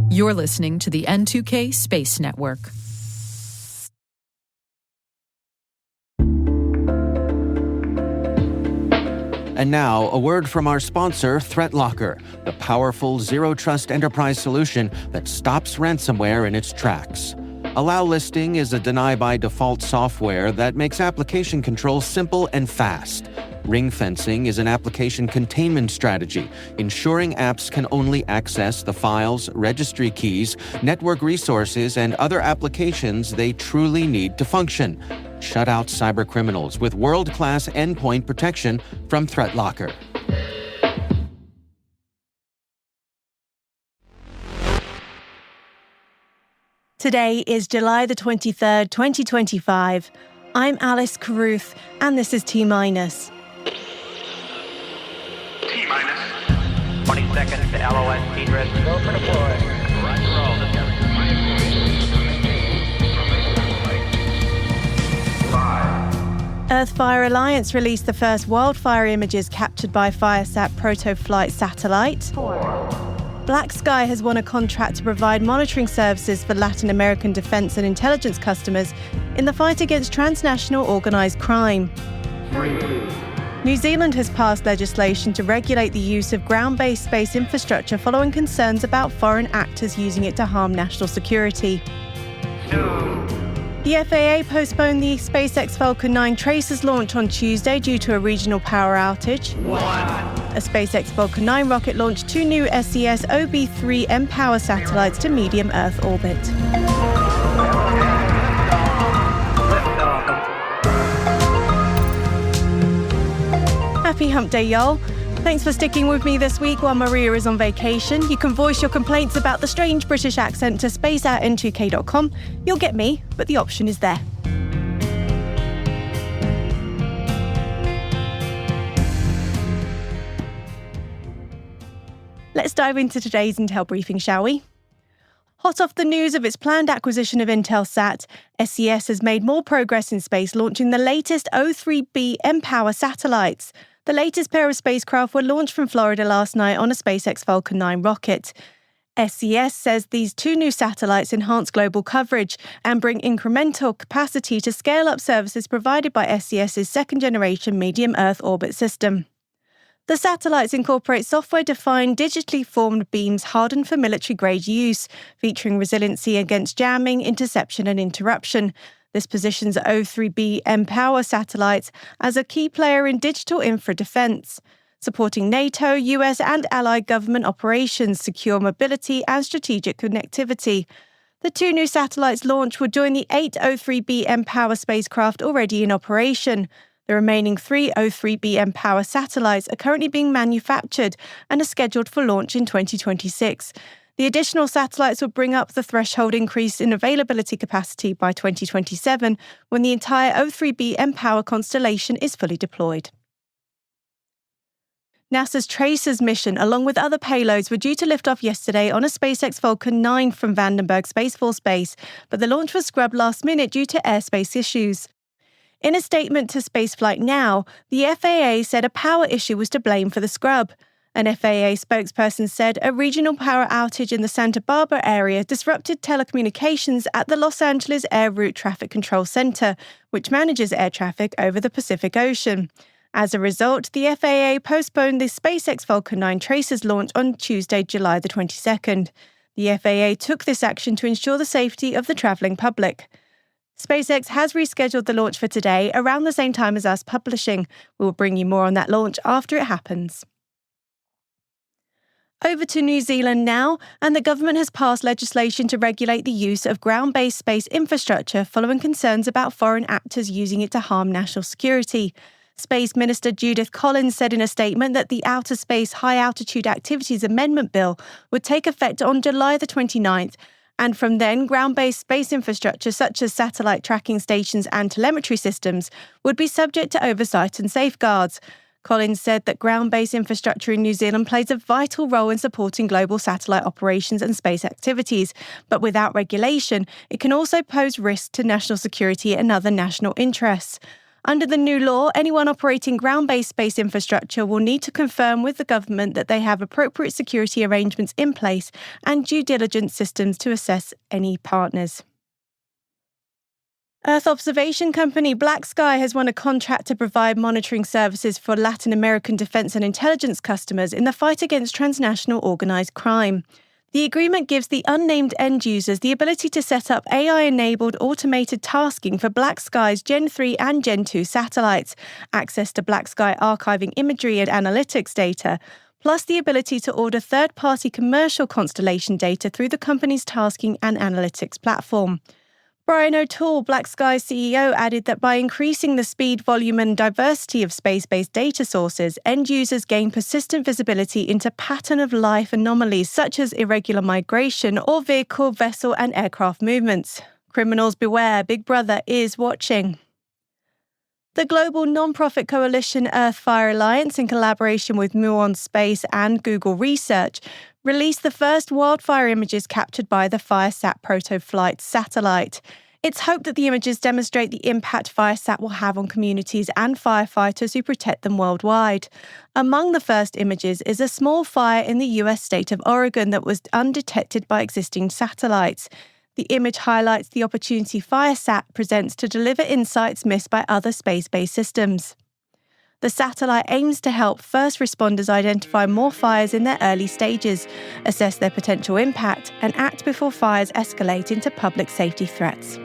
You're listening to the N2K Space Network. And now, a word from our sponsor, ThreatLocker, the powerful zero-trust enterprise solution that stops ransomware in its tracks. Allow Listing is a deny-by-default software that makes application control simple and fast. Ring fencing is an application containment strategy, ensuring apps can only access the files, registry keys, network resources, and other applications they truly need to function. Shut out cybercriminals with world-class endpoint protection from ThreatLocker. Today is July the 23rd, 2025. I'm Alice Carruth, and this is T-Minus. T-minus 20 seconds to LOS, T-Dress. Go for deploy. Roger, roll. Earth-Fire Alliance released the first wildfire images captured by Firesat proto-flight satellite. 4. Black Sky has won a contract to provide monitoring services for Latin American defense and intelligence customers in the fight against transnational organized crime. 3. New Zealand has passed legislation to regulate the use of ground-based space infrastructure following concerns about foreign actors using it to harm national security. 2. The FAA postponed the SpaceX Falcon 9 Tracer's launch on Tuesday due to a regional power outage. 1. A SpaceX Falcon 9 rocket launched 2 new SES O3b mPOWER satellites to medium Earth orbit. Happy Hump Day, y'all. Thanks for sticking with me this week while Maria is on vacation. You can voice your complaints about the strange British accent to space@n2k.com. You'll get me, but the option is there. Let's dive into today's Intel briefing, shall we? Hot off the news of its planned acquisition of Intelsat, SES has made more progress in space, launching the latest O3b mPOWER satellites. The latest pair of spacecraft were launched from Florida last night on a SpaceX Falcon 9 rocket. SES says these 2 new satellites enhance global coverage and bring incremental capacity to scale up services provided by SES's second-generation medium Earth orbit system. The satellites incorporate software-defined, digitally formed beams hardened for military-grade use, featuring resiliency against jamming, interception and interruption. This positions O3b mPOWER satellites as a key player in digital infra defense, supporting NATO, US and allied government operations, secure mobility and strategic connectivity. The 2 new satellites launched will join the 8 O3b mPOWER spacecraft already in operation. The remaining 3 O3b mPOWER satellites are currently being manufactured and are scheduled for launch in 2026. The additional satellites will bring up the threshold increase in availability capacity by 2027, when the entire O3b mPOWER constellation is fully deployed. NASA's Tracer's mission, along with other payloads, were due to lift off yesterday on a SpaceX Falcon 9 from Vandenberg Space Force Base, but the launch was scrubbed last minute due to airspace issues. In a statement to Spaceflight Now, the FAA said a power issue was to blame for the scrub. An FAA spokesperson said a regional power outage in the Santa Barbara area disrupted telecommunications at the Los Angeles Air Route Traffic Control Center, which manages air traffic over the Pacific Ocean. As a result, the FAA postponed the SpaceX Falcon 9 Tracer's launch on Tuesday, July the 22nd. The FAA took this action to ensure the safety of the travelling public. SpaceX has rescheduled the launch for today, around the same time as us publishing. We will bring you more on that launch after it happens. Over to New Zealand now, and the government has passed legislation to regulate the use of ground-based space infrastructure following concerns about foreign actors using it to harm national security. Space Minister Judith Collins said in a statement that the Outer Space High Altitude Activities Amendment Bill would take effect on July the 29th, and from then, ground-based space infrastructure such as satellite tracking stations and telemetry systems would be subject to oversight and safeguards. Collins said that ground-based infrastructure in New Zealand plays a vital role in supporting global satellite operations and space activities, but without regulation, it can also pose risks to national security and other national interests. Under the new law, anyone operating ground-based space infrastructure will need to confirm with the government that they have appropriate security arrangements in place and due diligence systems to assess any partners. Earth observation company BlackSky has won a contract to provide monitoring services for Latin American defense and intelligence customers in the fight against transnational organized crime. The agreement gives the unnamed end users the ability to set up AI-enabled automated tasking for BlackSky's Gen 3 and Gen 2 satellites, access to BlackSky archiving imagery and analytics data, plus the ability to order third-party commercial constellation data through the company's tasking and analytics platform. Brian O'Toole, BlackSky's CEO, added that by increasing the speed, volume and diversity of space-based data sources, end users gain persistent visibility into pattern-of-life anomalies such as irregular migration or vehicle, vessel and aircraft movements. Criminals beware, Big Brother is watching. The global non-profit coalition Earth-Fire Alliance, in collaboration with Muon Space and Google Research, released the first wildfire images captured by the FireSat Protoflight satellite. It's hoped that the images demonstrate the impact FireSat will have on communities and firefighters who protect them worldwide. Among the first images is a small fire in the US state of Oregon that was undetected by existing satellites. The image highlights the opportunity FireSat presents to deliver insights missed by other space-based systems. The satellite aims to help first responders identify more fires in their early stages, assess their potential impact, and act before fires escalate into public safety threats.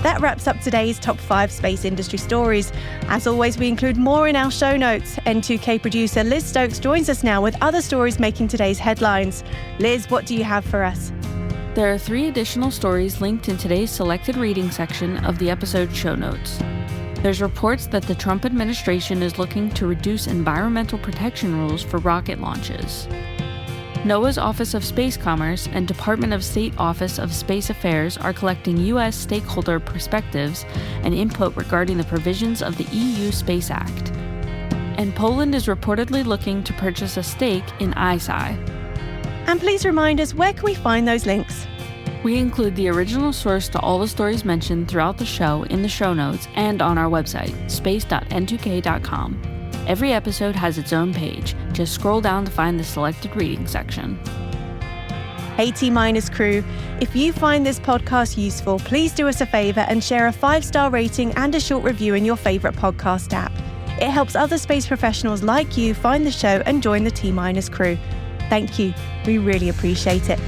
That wraps up today's top 5 space industry stories. As always, we include more in our show notes. N2K producer Liz Stokes joins us now with other stories making today's headlines. Liz, what do you have for us? There are 3 additional stories linked in today's selected reading section of the episode show notes. There's reports that the Trump administration is looking to reduce environmental protection rules for rocket launches. NOAA's Office of Space Commerce and Department of State Office of Space Affairs are collecting U.S. stakeholder perspectives and input regarding the provisions of the EU Space Act. And Poland is reportedly looking to purchase a stake in ISI. And please remind us, where can we find those links? We include the original source to all the stories mentioned throughout the show in the show notes and on our website, space.n2k.com. Every episode has its own page. Just scroll down to find the selected reading section. Hey T-Minus crew, if you find this podcast useful, please do us a favor and share a 5-star rating and a short review in your favorite podcast app. It helps other space professionals like you find the show and join the T-Minus crew. Thank you. We really appreciate it.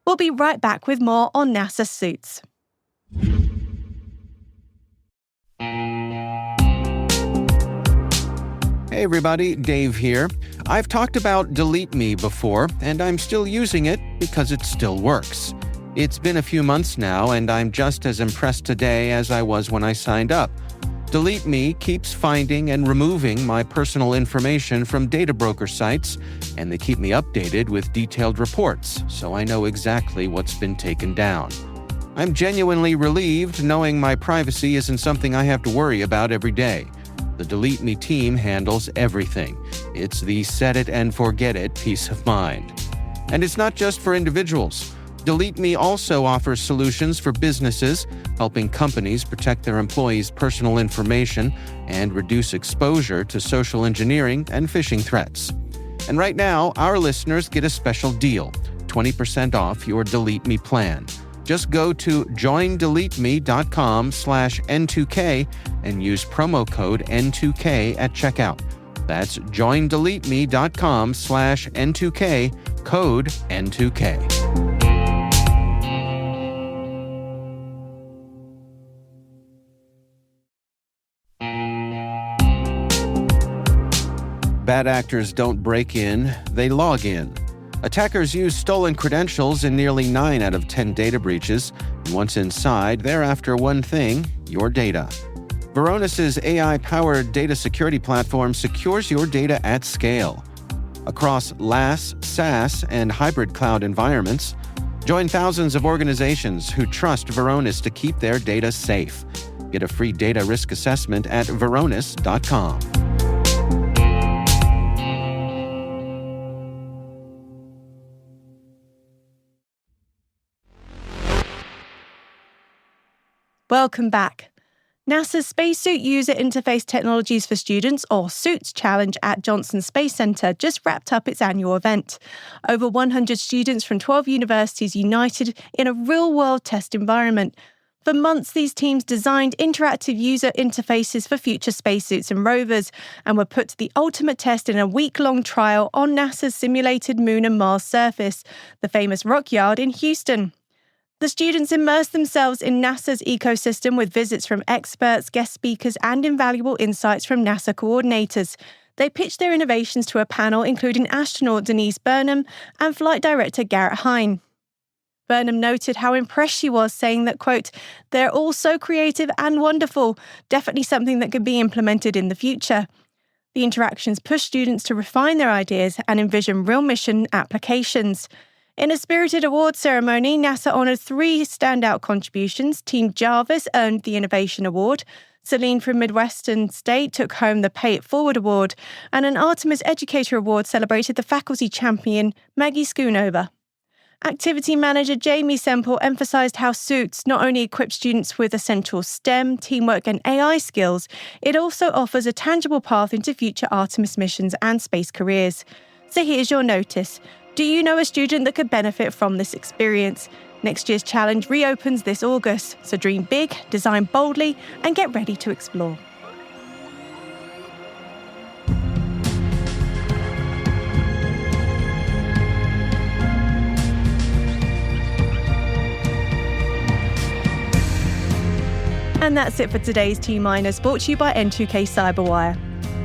We'll be right back with more on NASA suits. Hey everybody, Dave here. I've talked about Delete Me before, and I'm still using it because it still works. It's been a few months now, and I'm just as impressed today as I was when I signed up. Delete Me keeps finding and removing my personal information from data broker sites, and they keep me updated with detailed reports, so I know exactly what's been taken down. I'm genuinely relieved knowing my privacy isn't something I have to worry about every day. The Delete Me team handles everything. It's the set it and forget it peace of mind. And it's not just for individuals. Delete Me also offers solutions for businesses, helping companies protect their employees' personal information and reduce exposure to social engineering and phishing threats. And right now, our listeners get a special deal, 20% off your Delete Me plan. Just go to joindeleteme.com/N2K and use promo code N2K at checkout. That's joindeleteme.com/N2K, code N2K. Bad actors don't break in, they log in. Attackers use stolen credentials in nearly 9 out of 10 data breaches, and once inside, they're after one thing: your data. Varonis's AI-powered data security platform secures your data at scale. Across LaaS, SaaS, and hybrid cloud environments, join thousands of organizations who trust Varonis to keep their data safe. Get a free data risk assessment at varonis.com. Welcome back. NASA's Spacesuit User Interface Technologies for Students, or SUITS Challenge at Johnson Space Center, just wrapped up its annual event. Over 100 students from 12 universities united in a real-world test environment. For months, these teams designed interactive user interfaces for future spacesuits and rovers, and were put to the ultimate test in a week-long trial on NASA's simulated Moon and Mars surface, the famous Rock Yard in Houston. The students immersed themselves in NASA's ecosystem with visits from experts, guest speakers, and invaluable insights from NASA coordinators. They pitched their innovations to a panel including astronaut Denise Burnham and flight director Garrett Hine. Burnham noted how impressed she was, saying that, quote, "They're all so creative and wonderful, definitely something that could be implemented in the future." The interactions pushed students to refine their ideas and envision real mission applications. In a spirited awards ceremony, NASA honoured 3 standout contributions. Team Jarvis earned the Innovation Award, Celine from Midwestern State took home the Pay It Forward Award, and an Artemis Educator Award celebrated the faculty champion Maggie Schoonover. Activity Manager Jamie Semple emphasised how SUITS not only equips students with essential STEM, teamwork and AI skills, it also offers a tangible path into future Artemis missions and space careers. So here's your notice. Do you know a student that could benefit from this experience? Next year's challenge reopens this August, so dream big, design boldly, and get ready to explore. And that's it for today's T-Minus, brought to you by N2K Cyberwire.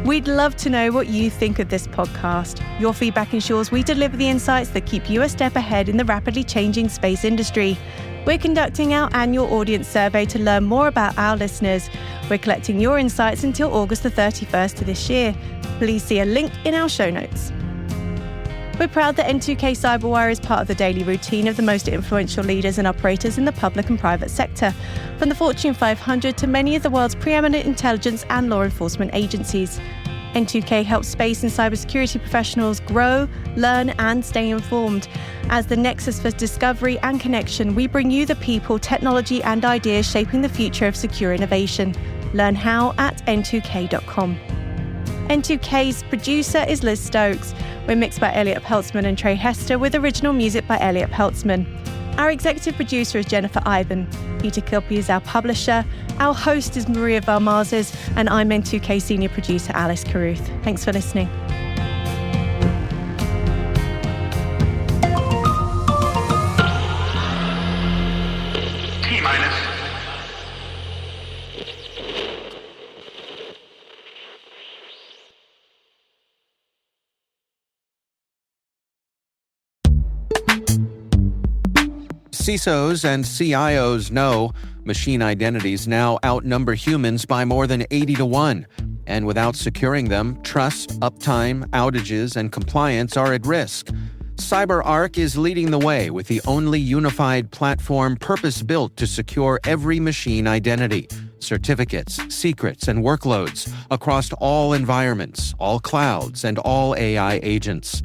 We'd love to know what you think of this podcast. Your feedback ensures we deliver the insights that keep you a step ahead in the rapidly changing space industry. We're conducting our annual audience survey to learn more about our listeners. We're collecting your insights until August the 31st of this year. Please see a link in our show notes. We're proud that N2K Cyberwire is part of the daily routine of the most influential leaders and operators in the public and private sector, from the Fortune 500 to many of the world's preeminent intelligence and law enforcement agencies. N2K helps space and cybersecurity professionals grow, learn, and stay informed. As the nexus for discovery and connection, we bring you the people, technology, and ideas shaping the future of secure innovation. Learn how at n2k.com. N2K's producer is Liz Stokes. We're mixed by Elliot Peltzman and Trey Hester, with original music by Elliot Peltzman. Our executive producer is Jennifer Ivan. Peter Kilpie is our publisher. Our host is Maria Valmazes, and I'm N2K senior producer Alice Carruth. Thanks for listening. T-minus. CISOs and CIOs know machine identities now outnumber humans by more than 80-1. And without securing them, trust, uptime, outages, and compliance are at risk. CyberArk is leading the way with the only unified platform purpose-built to secure every machine identity, certificates, secrets, and workloads across all environments, all clouds, and all AI agents.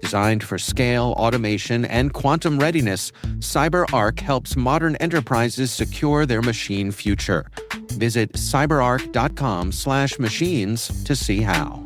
Designed for scale, automation, and quantum readiness, CyberArk helps modern enterprises secure their machine future. Visit cyberark.com/machines to see how.